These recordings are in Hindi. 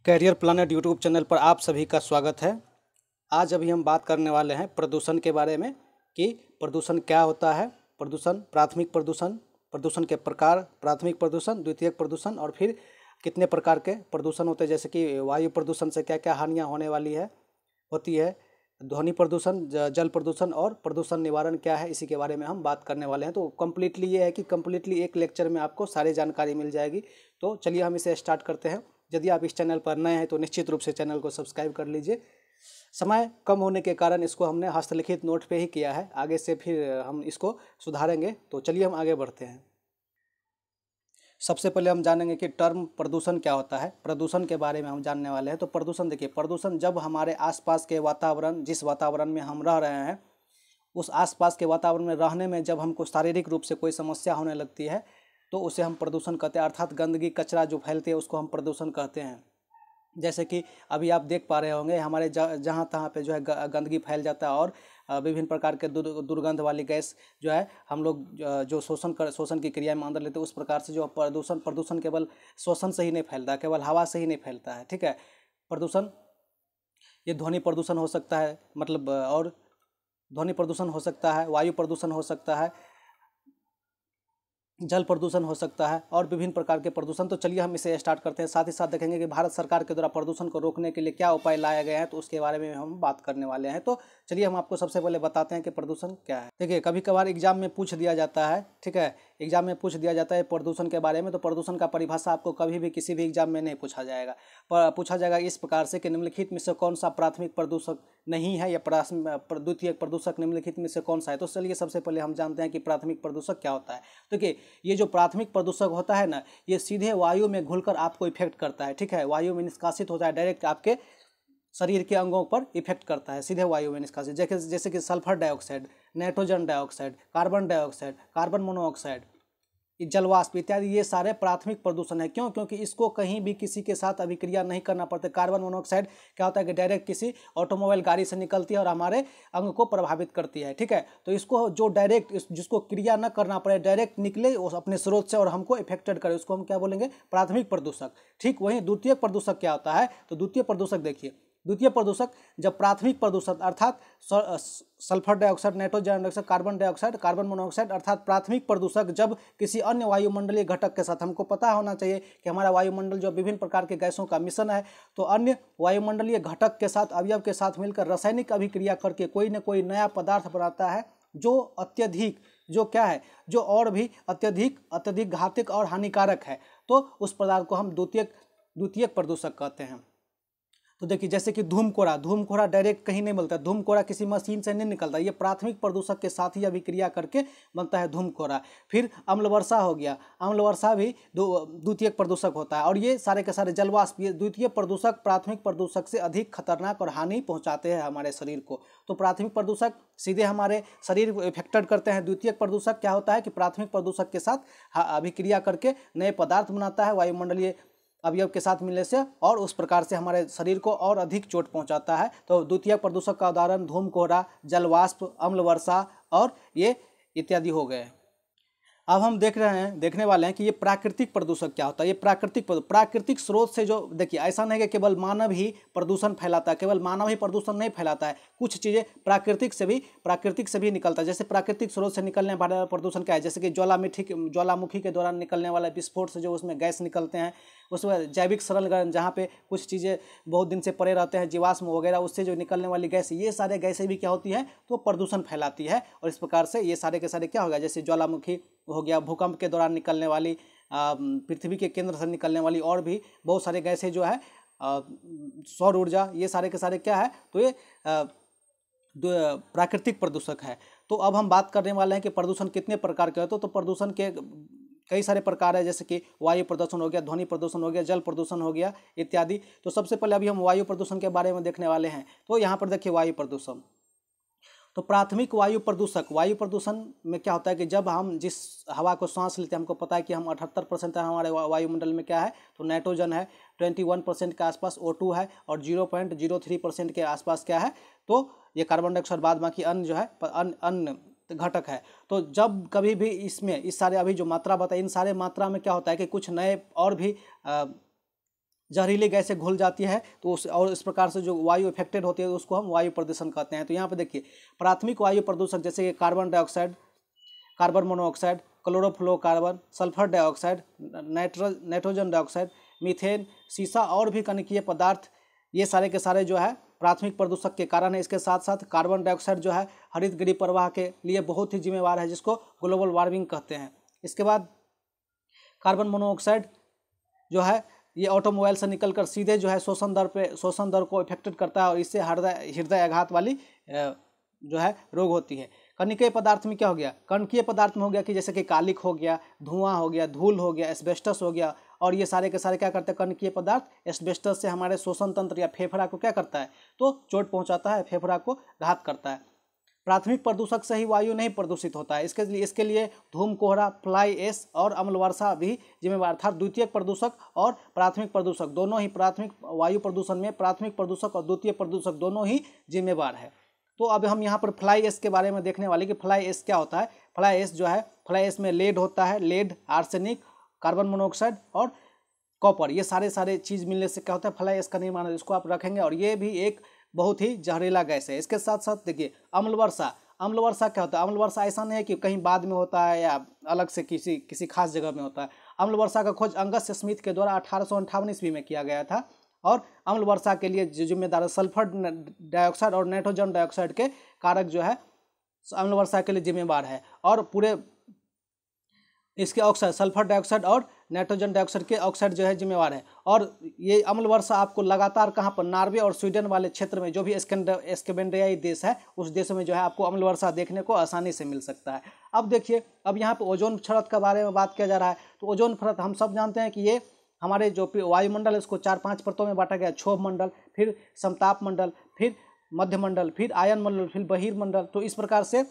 कैरियर प्लानेट यूट्यूब चैनल पर आप सभी का स्वागत है। आज अभी हम बात करने वाले हैं प्रदूषण के बारे में कि प्रदूषण क्या होता है। प्रदूषण, प्राथमिक प्रदूषण, प्रदूषण के प्रकार, प्राथमिक प्रदूषण, द्वितीयक प्रदूषण और फिर कितने प्रकार के प्रदूषण होते हैं, जैसे कि वायु प्रदूषण से क्या क्या हानियाँ होने वाली होती है, ध्वनि प्रदूषण, जल प्रदूषण और प्रदूषण निवारण क्या है, इसी के बारे में हम बात करने वाले हैं। तो कम्प्लीटली ये है कि कम्प्लीटली एक लेक्चर में आपको सारी जानकारी मिल जाएगी। तो चलिए हम इसे स्टार्ट करते हैं। यदि आप इस चैनल पर नए हैं तो निश्चित रूप से चैनल को सब्सक्राइब कर लीजिए। समय कम होने के कारण इसको हमने हस्तलिखित नोट पे ही किया है, आगे से फिर हम इसको सुधारेंगे। तो चलिए हम आगे बढ़ते हैं। सबसे पहले हम जानेंगे कि टर्म प्रदूषण क्या होता है। प्रदूषण के बारे में हम जानने वाले हैं। तो प्रदूषण देखिए, प्रदूषण जब हमारे आसपास के वातावरण, जिस वातावरण में हम रह रहे हैं, उस आसपास के वातावरण में रहने में जब हमको शारीरिक रूप से कोई समस्या होने लगती है तो उसे हम प्रदूषण कहते हैं। अर्थात गंदगी, कचरा जो फैलती है उसको हम प्रदूषण कहते हैं। जैसे कि अभी आप देख पा रहे होंगे हमारे जहाँ तहाँ पे जो है गंदगी फैल जाता है और विभिन्न प्रकार के दुर्गंध वाली गैस जो है हम लोग जो शोषण की क्रिया में अंदर लेते हैं। उस प्रकार से जो प्रदूषण केवल शोषण से ही नहीं फैलता, केवल हवा से ही नहीं फैलता है, ठीक है। प्रदूषण, ये ध्वनि प्रदूषण हो सकता है, मतलब और ध्वनि प्रदूषण हो सकता है, वायु प्रदूषण हो सकता है, जल प्रदूषण हो सकता है और विभिन्न प्रकार के प्रदूषण। तो चलिए हम इसे स्टार्ट करते हैं। साथ ही साथ देखेंगे कि भारत सरकार के द्वारा प्रदूषण को रोकने के लिए क्या उपाय लाए गए हैं, तो उसके बारे में हम बात करने वाले हैं। तो चलिए हम आपको सबसे पहले बताते हैं कि प्रदूषण क्या है। देखिए, कभी कभार एग्जाम में पूछ दिया जाता है, ठीक है, एग्जाम में पूछ दिया जाता है प्रदूषण के बारे में। तो प्रदूषण का परिभाषा आपको कभी भी किसी भी एग्जाम में नहीं पूछा जाएगा। पूछा जाएगा इस प्रकार से कि निम्नलिखित में से कौन सा प्राथमिक प्रदूषक नहीं है या द्वितीयक प्रदूषक निम्नलिखित में से कौन सा है। तो चलिए सबसे पहले हम जानते हैं कि प्राथमिक प्रदूषक क्या होता है। देखिए, ये जो प्राथमिक प्रदूषक होता है ना, ये सीधे वायु में घुलकर आपको इफेक्ट करता है, ठीक है। वायु में निष्कासित होता है, डायरेक्ट आपके शरीर के अंगों पर इफेक्ट करता है, सीधे वायु में निष्कासित। जैसे कि sulphur dioxide, nitrogen dioxide, carbon dioxide, carbon monoxide, जलवाष्प इत्यादि, ये सारे प्राथमिक प्रदूषण है। क्यों? क्योंकि इसको कहीं भी किसी के साथ अभिक्रिया नहीं करना पड़ता। कार्बन मोनोऑक्साइड क्या होता है कि डायरेक्ट किसी ऑटोमोबाइल गाड़ी से निकलती है और हमारे अंग को प्रभावित करती है, ठीक है। तो इसको जो डायरेक्ट, जिसको क्रिया न करना पड़े, डायरेक्ट निकले अपने स्रोत से और हमको इफेक्टेड करे, उसको हम क्या बोलेंगे? प्राथमिक प्रदूषक। ठीक वहीं द्वितीयक प्रदूषक क्या होता है? तो द्वितीय प्रदूषक देखिए, द्वितीय प्रदूषक जब प्राथमिक प्रदूषक अर्थात sulphur dioxide, nitrogen dioxide, carbon dioxide, carbon monoxide अर्थात प्राथमिक प्रदूषक जब किसी अन्य वायुमंडलीय घटक के साथ, हमको पता होना चाहिए कि हमारा वायुमंडल जो विभिन्न प्रकार के गैसों का मिश्रण है, तो अन्य वायुमंडलीय घटक के साथ, अवयव के साथ मिलकर रासायनिक अभिक्रिया करके कोई न कोई नया पदार्थ बनाता है जो अत्यधिक, जो क्या है, जो और भी अत्यधिक घातक और हानिकारक है। तो उस पदार्थ को हम द्वितीयक प्रदूषक कहते हैं। तो देखिए, जैसे कि धूमकोरा डायरेक्ट कहीं नहीं मिलता, धूमकोरा किसी मशीन से नहीं निकलता, ये प्राथमिक प्रदूषक के साथ ही अभिक्रिया करके बनता है धूमकोरा। फिर अम्ल वर्षा हो गया, अम्ल वर्षा भी द्वितीयक प्रदूषक होता है। और ये सारे के सारे जलवाष्प, ये द्वितीय प्रदूषक प्राथमिक प्रदूषक से अधिक खतरनाक और हानि पहुंचाते हैं हमारे शरीर को। तो प्राथमिक प्रदूषक सीधे हमारे शरीर को इफेक्टेड करते हैं। द्वितीयक प्रदूषक क्या होता है कि प्राथमिक प्रदूषक के साथ अभिक्रिया करके नए पदार्थ बनाता है वायुमंडलीय अवयव के साथ मिलने से, और उस प्रकार से हमारे शरीर को और अधिक चोट पहुंचाता है। तो द्वितीय प्रदूषक का उदाहरण धूमकोहरा, जलवाष्प, अम्ल वर्षा और ये इत्यादि हो गए। अब हम देखने वाले हैं कि ये प्राकृतिक प्रदूषक क्या होता है। ये प्राकृतिक स्रोत से जो, देखिए ऐसा नहीं है कि केवल मानव ही प्रदूषण फैलाता है, केवल मानव ही प्रदूषण नहीं फैलाता है, कुछ चीज़ें प्राकृतिक से भी निकलता है। जैसे प्राकृतिक स्रोत से निकलने वाला प्रदूषण क्या है? जैसे कि ज्वालामुखी के दौरान निकलने वाला विस्फोट से जो उसमें गैस निकलते हैं, उसमें जैविक सरल जहाँ पे कुछ चीज़ें बहुत दिन से पड़े रहते हैं, जीवाश्म वगैरह, उससे जो निकलने वाली गैस, ये सारे गैसें भी क्या होती है? तो प्रदूषण फैलाती है। और इस प्रकार से ये सारे के सारे क्या होगा? जैसे ज्वालामुखी हो गया, भूकंप के दौरान निकलने वाली, पृथ्वी के केंद्र से निकलने वाली और भी बहुत सारे गैसें जो है, सौर ऊर्जा, ये सारे के सारे क्या है? तो ये प्राकृतिक प्रदूषक है। तो अब हम बात करने वाले हैं कि प्रदूषण कितने प्रकार के होते हैं। तो प्रदूषण के कई सारे प्रकार है, जैसे कि वायु प्रदूषण हो गया, ध्वनि प्रदूषण हो गया, जल प्रदूषण हो गया इत्यादि। तो सबसे पहले अभी हम वायु प्रदूषण के बारे में देखने वाले हैं। तो यहाँ पर देखिए वायु प्रदूषण। तो प्राथमिक वायु प्रदूषण में क्या होता है कि जब हम जिस हवा को सांस लेते हैं, हमको पता है कि हम 78% हमारे वायुमंडल में क्या है? तो नाइट्रोजन है, 21% के आसपास O2 है और 0.03% के आसपास क्या है? तो ये कार्बन डाइऑक्साइड, बाद बाकी अन्य जो है अन्य घटक है। तो जब कभी भी इसमें इस सारे अभी जो मात्रा बताए, इन सारे मात्रा में क्या होता है कि कुछ नए और भी जहरीली गैसें घुल जाती है तो उस और इस प्रकार से जो वायु इफेक्टेड होती है उसको हम वायु प्रदूषण कहते हैं। तो यहाँ पे देखिए प्राथमिक वायु प्रदूषक जैसे कि carbon dioxide, carbon monoxide, chlorofluorocarbon, sulphur dioxide, nitrogen dioxide, methane, सीसा और भी कणकीय पदार्थ, ये सारे के सारे जो है प्राथमिक प्रदूषक के कारण है। इसके साथ साथ कार्बन डाइऑक्साइड जो है हरित गृह प्रवाह के लिए बहुत ही जिम्मेवार है, जिसको ग्लोबल वार्मिंग कहते हैं। इसके बाद कार्बन मोनोऑक्साइड जो है ये ऑटोमोबाइल से निकलकर सीधे जो है शोषण दर को इफेक्टेड करता है और इससे हृदय आघात वाली जो है रोग होती है। कणकीय पदार्थ में क्या हो गया, कणकीय पदार्थ में हो गया कि जैसे कि कालिक हो गया, धुआं हो गया, धूल हो गया, एस्बेस्टस हो गया, और ये सारे के सारे क्या करते हैं, कणकीय पदार्थ एस्बेस्टस से हमारे श्वसन तंत्र या फेफड़ा को क्या करता है, तो चोट पहुंचाता है, फेफड़ा को घात करता है। प्राथमिक प्रदूषक से ही वायु नहीं प्रदूषित होता है, इसके लिए धूम, कोहरा, फ्लाई एश और अम्ल वर्षा भी जिम्मेवार। अर्थात द्वितीयक प्रदूषक और प्राथमिक प्रदूषक दोनों ही, प्राथमिक वायु प्रदूषण में प्राथमिक प्रदूषक और द्वितीय प्रदूषक दोनों ही जिम्मेवार है। तो अब हम यहाँ पर फ्लाई एश के बारे में देखने वाले कि फ्लाई एश क्या होता है। फ्लाई एश जो है, फ्लाई एश में लेड होता है, लेड, आर्सेनिक, कार्बन मोनोऑक्साइड और कॉपर, ये सारे चीज़ मिलने से क्या होता है, फ्लाई एश का निर्माण है। इसको आप रखेंगे और ये भी एक बहुत ही जहरीला गैस है। इसके साथ साथ देखिए अम्ल वर्षा, अम्ल वर्षा क्या होता है, अम्ल वर्षा ऐसा नहीं है कि कहीं बाद में होता है या अलग से किसी खास जगह में होता है। अम्ल वर्षा का खोज अंगस स्मिथ के द्वारा 1858 ईस्वी में किया गया था और अम्ल वर्षा के लिए जिम्मेदार सल्फर डाइऑक्साइड और नाइट्रोजन डाइऑक्साइड के कारक जो है अम्ल वर्षा के लिए जिम्मेवार है। और पूरे इसके ऑक्साइड, सल्फर डाइऑक्साइड और नाइट्रोजन डाइऑक्साइड के ऑक्साइड जो है जिम्मेवार है। और ये अम्ल वर्षा आपको लगातार कहाँ पर, नॉर्वे और स्वीडन वाले क्षेत्र में, जो भी स्कैंडिनेवियाई देश है उस देशों में जो है आपको अम्ल वर्षा देखने को आसानी से मिल सकता है। अब देखिए, अब यहाँ पर ओजोन परत के बारे में बात किया जा रहा है। तो ओजोन परत हम सब जानते हैं कि ये हमारे जो वायुमंडल है उसको 4-5 परतों में बांटा गया, क्षोभ मंडल, फिर समताप मंडल, फिर मध्य मंडल, फिर आयन मंडल, फिर बहिर्मंडल। तो इस प्रकार से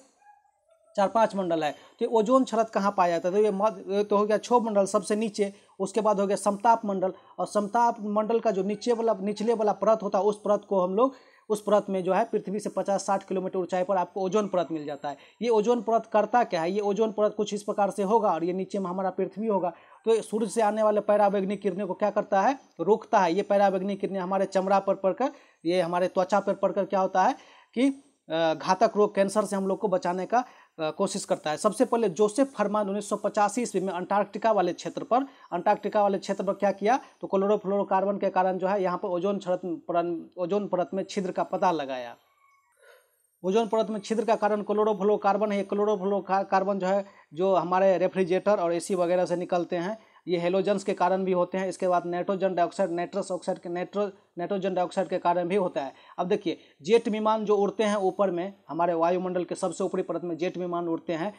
4-5 मंडल है। तो ओजोन परत कहाँ पाया जाता है, तो ये तो हो गया क्षोभ मंडल सबसे नीचे, उसके बाद हो गया समताप मंडल, और समताप मंडल का जो निचले वाला परत होता है उस परत को हम लोग, उस परत में जो है पृथ्वी से 50-60 किलोमीटर ऊंचाई पर आपको ओजोन परत मिल जाता है। ये ओजोन परत करता क्या है, ये ओजोन परत कुछ इस प्रकार से होगा और ये नीचे में हमारा पृथ्वी होगा। तो सूर्य से आने वाले पराबैंगनी किरणों को क्या करता है, रोकता है। ये पराबैंगनी किरणें हमारे चमड़ा पर पड़कर, ये हमारे त्वचा पर पड़कर क्या होता है कि घातक रोग, कैंसर से हम लोग को बचाने का कोशिश करता है। सबसे पहले जोसेफ फरमान 1985 ईस्वी में अंटार्कटिका वाले क्षेत्र पर क्या किया, तो क्लोरोफ्लोरोकार्बन के कारण जो है यहाँ पर ओजोन परत में छिद्र का पता लगाया। ओजोन परत में छिद्र का कारण क्लोरोफ्लोरोकार्बन है। क्लोरोफ्लोरोकार्बन जो है, जो हमारे रेफ्रिजरेटर और एसी वगैरह से निकलते हैं, ये हेलोजन्स के कारण भी होते हैं। इसके बाद नाइट्रोजन डाइऑक्साइड, नाइट्रोजन डाइऑक्साइड के कारण भी होता है। अब देखिए, जेट विमान जो उड़ते हैं ऊपर में, हमारे वायुमंडल के सबसे ऊपरी परत में जेट विमान उड़ते हैं,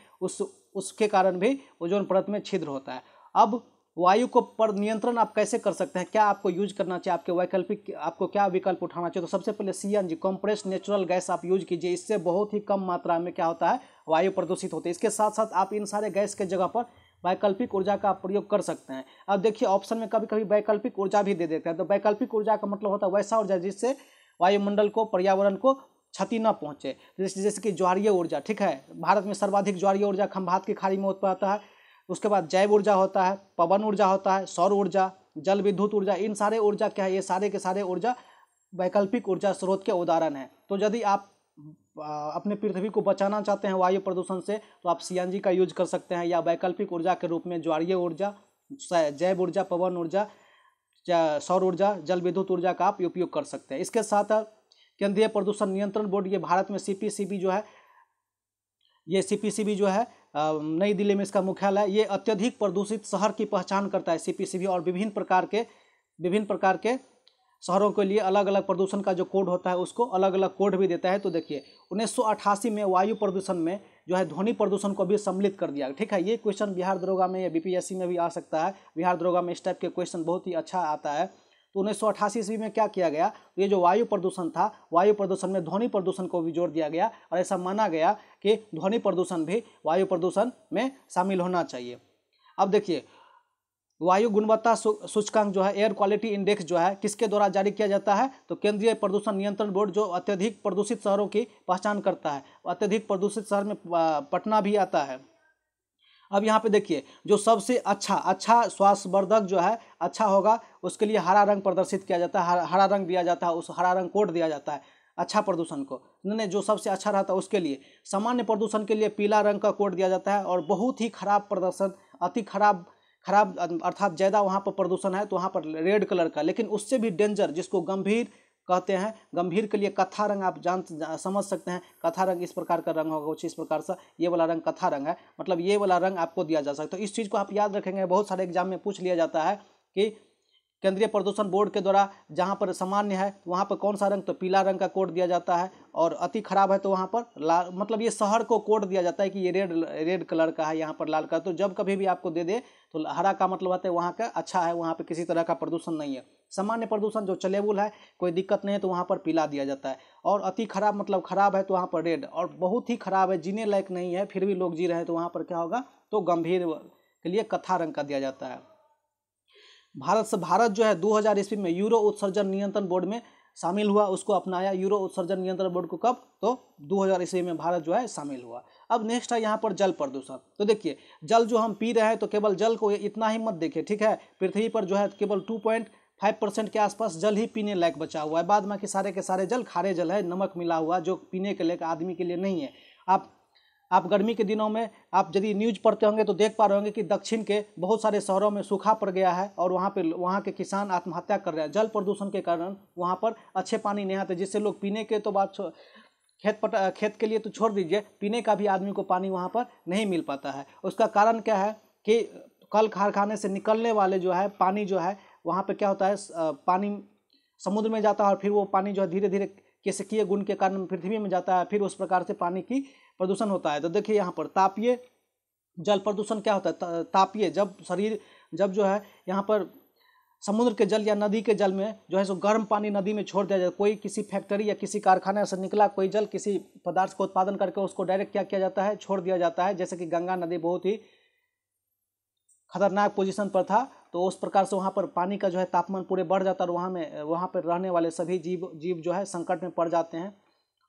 उसके कारण भी ओजोन परत में छिद्र होता है। अब वायु को पर नियंत्रण आप कैसे कर सकते हैं, क्या आपको यूज करना चाहिए, आपको क्या विकल्प उठाना चाहिए। तो सबसे पहले CNG, कंप्रेस्ड नेचुरल गैस आप यूज कीजिए। इससे बहुत ही कम मात्रा में क्या होता है, वायु प्रदूषित होती है। इसके साथ साथ आप इन सारे गैस के जगह पर वैकल्पिक ऊर्जा का प्रयोग कर सकते हैं। अब देखिए, ऑप्शन में कभी कभी वैकल्पिक ऊर्जा भी दे देते हैं। तो वैकल्पिक ऊर्जा का मतलब होता है वैसा ऊर्जा जिससे वायुमंडल को, पर्यावरण को क्षति न पहुंचे। जैसे कि ज्वारीय ऊर्जा, ठीक है, भारत में सर्वाधिक ज्वारीय ऊर्जा खंभात की खाड़ी में उत्पन्न होता है। उसके बाद जैव ऊर्जा होता है, पवन ऊर्जा होता है, सौर ऊर्जा, जल विद्युत ऊर्जा। इन सारे ऊर्जा क्या है, ये सारे के सारे ऊर्जा वैकल्पिक ऊर्जा स्रोत के उदाहरण हैं। तो यदि आप अपने पृथ्वी को बचाना चाहते हैं वायु प्रदूषण से, तो आप CNG का यूज कर सकते हैं, या वैकल्पिक ऊर्जा के रूप में ज्वारीय ऊर्जा, जैव ऊर्जा, पवन ऊर्जा, सौर ऊर्जा, जल विद्युत ऊर्जा का आप उपयोग कर सकते हैं। इसके साथ केंद्रीय प्रदूषण नियंत्रण बोर्ड, ये भारत में CPCB जो है, ये CPCB जो है नई दिल्ली में इसका मुख्यालय है। ये अत्यधिक प्रदूषित शहर की पहचान करता है CPCB, और विभिन्न प्रकार के शहरों के लिए अलग अलग प्रदूषण का जो कोड होता है उसको अलग अलग कोड भी देता है। तो देखिए, 1988 में वायु प्रदूषण में जो है ध्वनि प्रदूषण को भी सम्मिलित कर दिया, ठीक है। ये क्वेश्चन बिहार दरोगा में या BPSC में भी आ सकता है। बिहार दरोगा में इस टाइप के क्वेश्चन बहुत ही अच्छा आता है। तो 1988 ईस्वी में क्या किया गया, तो ये जो वायु प्रदूषण था, वायु प्रदूषण में ध्वनि प्रदूषण को भी जोड़ दिया गया, और ऐसा माना गया कि ध्वनि प्रदूषण भी वायु प्रदूषण में शामिल होना चाहिए। अब देखिए, वायु गुणवत्ता सूचकांक जो है, एयर क्वालिटी इंडेक्स जो है, किसके द्वारा जारी किया जाता है, तो केंद्रीय प्रदूषण नियंत्रण बोर्ड, जो अत्यधिक प्रदूषित शहरों की पहचान करता है। अत्यधिक प्रदूषित शहर में पटना भी आता है। अब यहाँ पे देखिए, जो सबसे अच्छा श्वासवर्धक जो है अच्छा होगा, उसके लिए हरा रंग प्रदर्शित किया जाता है, हरा रंग दिया जाता है, उस हरा रंग कोड दिया जाता है अच्छा प्रदूषण को। नहीं, जो सबसे अच्छा रहता है उसके लिए। सामान्य प्रदूषण के लिए पीला रंग का कोड दिया जाता है, और बहुत ही खराब प्रदर्शन, अति खराब अर्थात ज़्यादा वहाँ पर प्रदूषण है तो वहाँ पर रेड कलर का। लेकिन उससे भी डेंजर, जिसको गंभीर कहते हैं, गंभीर के लिए कत्था रंग, आप समझ सकते हैं। कत्था रंग इस प्रकार का रंग होगा, कुछ इस प्रकार से ये वाला रंग कत्था रंग है, मतलब ये वाला रंग आपको दिया जा सकता है। तो इस चीज़ को आप याद रखेंगे, बहुत सारे एग्जाम में पूछ लिया जाता है कि केंद्रीय प्रदूषण बोर्ड के द्वारा जहाँ पर सामान्य है वहाँ पर कौन सा रंग, तो पीला रंग का कोड दिया जाता है, और अति खराब है तो वहाँ पर लाल, मतलब ये शहर को कोड दिया जाता है कि ये रेड कलर का है, यहाँ पर लाल का। तो जब कभी भी आपको दे दे तो हरा का मतलब आता है वहाँ का अच्छा है, वहाँ पर किसी तरह का प्रदूषण नहीं है। सामान्य प्रदूषण जो चलेबुल है, कोई दिक्कत नहीं है, तो वहाँ पर पीला दिया जाता है। और अति खराब मतलब खराब है तो वहाँ पर रेड, और बहुत ही खराब है, जीने लायक नहीं है फिर भी लोग जी रहे हैं, तो वहाँ पर क्या होगा, तो गंभीर के लिए कत्था रंग का दिया जाता है। भारत जो है 2000 ईस्वी में यूरो उत्सर्जन नियंत्रण बोर्ड में शामिल हुआ, उसको अपनाया। यूरो उत्सर्जन नियंत्रण बोर्ड को कब, तो 2000 ईस्वी में भारत जो है शामिल हुआ। अब नेक्स्ट है यहाँ पर जल प्रदूषण। तो देखिए, जल जो हम पी रहे हैं, तो केवल जल को इतना ही मत देखिए, ठीक है। पृथ्वी पर जो है केवल 2.5% के आसपास जल ही पीने लायक बचा हुआ है, बाद में के सारे जल खारे जल है, नमक मिला हुआ, जो पीने के लायक आदमी के लिए नहीं है। आप गर्मी के दिनों में आप यदि न्यूज पढ़ते होंगे तो देख पा रहे होंगे कि दक्षिण के बहुत सारे शहरों में सूखा पड़ गया है, और वहाँ के किसान आत्महत्या कर रहे हैं जल प्रदूषण के कारण। वहाँ पर अच्छे पानी नहीं आते, जिससे लोग पीने के तो बात खेत के लिए तो छोड़ दीजिए, पीने का भी आदमी को पानी वहाँ पर नहीं मिल पाता है। उसका कारण क्या है कि कल कारखाने से निकलने वाले जो है पानी जो है, वहाँ पर क्या होता है, पानी समुद्र में जाता है, और फिर वो पानी जो है धीरे धीरे केशिकीय गुण के कारण पृथ्वी में जाता है, फिर उस प्रकार से पानी की प्रदूषण होता है। तो देखिए यहाँ पर तापीय जल प्रदूषण क्या होता है, तापीय जब जो है यहाँ पर समुद्र के जल या नदी के जल में जो है सो गर्म पानी नदी में छोड़ दिया जाए, कोई किसी फैक्ट्री या किसी कारखाने से निकला कोई जल किसी पदार्थ को उत्पादन करके उसको डायरेक्ट क्या किया जाता है, छोड़ दिया जाता है। जैसे कि गंगा नदी बहुत ही खतरनाक पोजीशन पर था, तो उस प्रकार से वहाँ पर पानी का जो है तापमान पूरे बढ़ जाता है, और वहाँ पर रहने वाले सभी जीव जो है संकट में पड़ जाते हैं।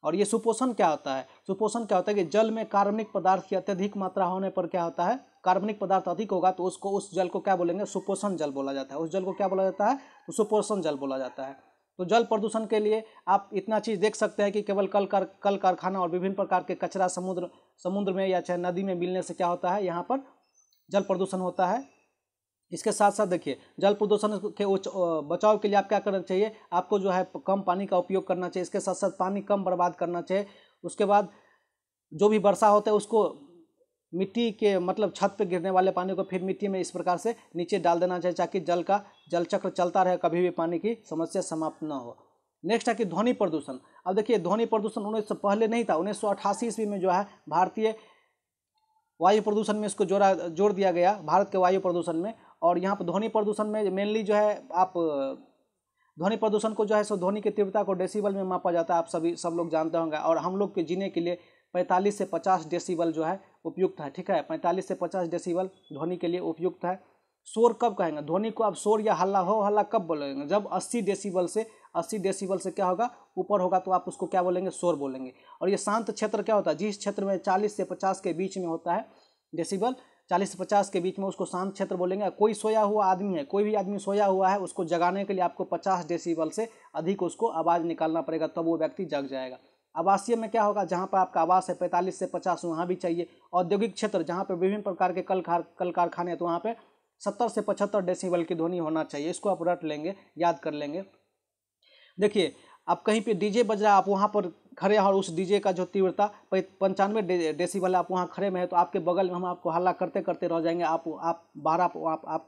और ये सुपोषण क्या होता है, सुपोषण क्या होता है कि जल में कार्बनिक पदार्थ की अत्यधिक मात्रा होने पर क्या होता है, कार्बनिक पदार्थ अधिक होगा तो उस जल को क्या बोलेंगे, सुपोषण जल बोला जाता है। उस जल को क्या बोला जाता है, तो सुपोषण जल बोला जाता है। तो जल प्रदूषण के लिए आप इतना चीज़ देख सकते हैं कि केवल कल कारखाना और विभिन्न प्रकार के कचरा समुद्र में या चाहे नदी में मिलने से क्या होता है, यहाँ पर जल प्रदूषण होता है। इसके साथ साथ देखिए, जल प्रदूषण के बचाव के लिए आप क्या करना चाहिए, आपको जो है कम पानी का उपयोग करना चाहिए। इसके साथ साथ पानी कम बर्बाद करना चाहिए। उसके बाद जो भी वर्षा होता है उसको मिट्टी के मतलब छत पे गिरने वाले पानी को फिर मिट्टी में इस प्रकार से नीचे डाल देना चाहिए, ताकि जल चक्र चलता रहे, कभी भी पानी की समस्या समाप्त न हो। नेक्स्ट है कि ध्वनि प्रदूषण। अब देखिए, ध्वनि प्रदूषण 1900 पहले नहीं था, 1988 ईस्वी में जो है भारतीय वायु प्रदूषण में इसको जोड़ दिया गया, भारत के वायु प्रदूषण में। और यहाँ पर ध्वनि प्रदूषण में मेनली जो है, आप ध्वनि प्रदूषण को जो है सो ध्वनि की तीव्रता को डेसिबल में मापा जाता है, आप सब लोग जानते होंगे। और हम लोग के जीने के लिए 45 से 50 डेसिबल जो है उपयुक्त है, ठीक है। 45 से 50 डेसिबल ध्वनि के लिए उपयुक्त है। शोर कब कहेंगे, ध्वनि को आप शोर या हल्ला कब बोलेंगे, जब 80 डेसिबल से क्या होगा, ऊपर होगा, तो आप उसको क्या बोलेंगे, शोर बोलेंगे। और ये शांत क्षेत्र क्या होता है, जिस क्षेत्र में 40 से 50 के बीच में होता है डेसिबल, 40 से 50 के बीच में, उसको शांत क्षेत्र बोलेंगे। कोई सोया हुआ आदमी है, कोई भी आदमी सोया हुआ है, उसको जगाने के लिए आपको 50 डेसिबल से अधिक उसको आवाज़ निकालना पड़ेगा, तब वो व्यक्ति जग जाएगा। आवासीय में क्या होगा, जहाँ पर आपका आवास है 45 से 50 वहाँ भी चाहिए। औद्योगिक क्षेत्र जहाँ पर विभिन्न प्रकार के कल कारखाने हैं, तो वहाँ पे 70 से 75 डेसिबल की ध्वनि होना चाहिए। इसको आप रट लेंगे, याद कर लेंगे। देखिए, आप कहीं पे डीजे बज रहा है, आप वहाँ पर खड़े हैं और उस डीजे का जो तीव्रता 95 डेसिबल है, आप वहाँ खड़े में है, तो आपके बगल में हम आपको हल्ला करते करते रह जाएंगे। आपको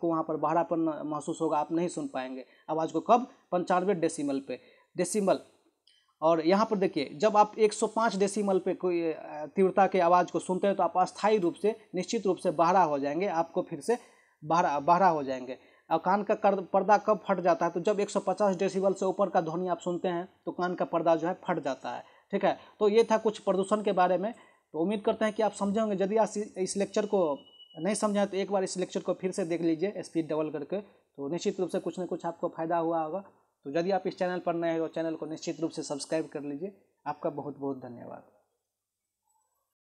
वहाँ पर बहरापन महसूस होगा, आप नहीं सुन पाएंगे आवाज़ को। कब, 95 डेसिबल पे डेसिबल। और यहाँ पर देखिए, जब आप 105 डेसिबल पे कोई तीव्रता के आवाज़ को सुनते हैं, तो आप अस्थायी रूप से निश्चित रूप से बहरा हो जाएंगे, आपको फिर से बहरा हो जाएंगे। और कान का पर्दा कब फट जाता है, तो जब 150 डेसिबल से ऊपर का ध्वनि आप सुनते हैं तो कान का पर्दा जो है फट जाता है, ठीक है। तो ये था कुछ प्रदूषण के बारे में। तो उम्मीद करते हैं कि आप समझे होंगे। यदि आप इस लेक्चर को नहीं समझे तो एक बार इस लेक्चर को फिर से देख लीजिए स्पीड डबल करके, तो निश्चित रूप से कुछ न कुछ आपको फायदा हुआ होगा। तो यदि आप इस चैनल पर नए हैं तो चैनल को निश्चित रूप से सब्सक्राइब कर लीजिए। आपका बहुत बहुत धन्यवाद।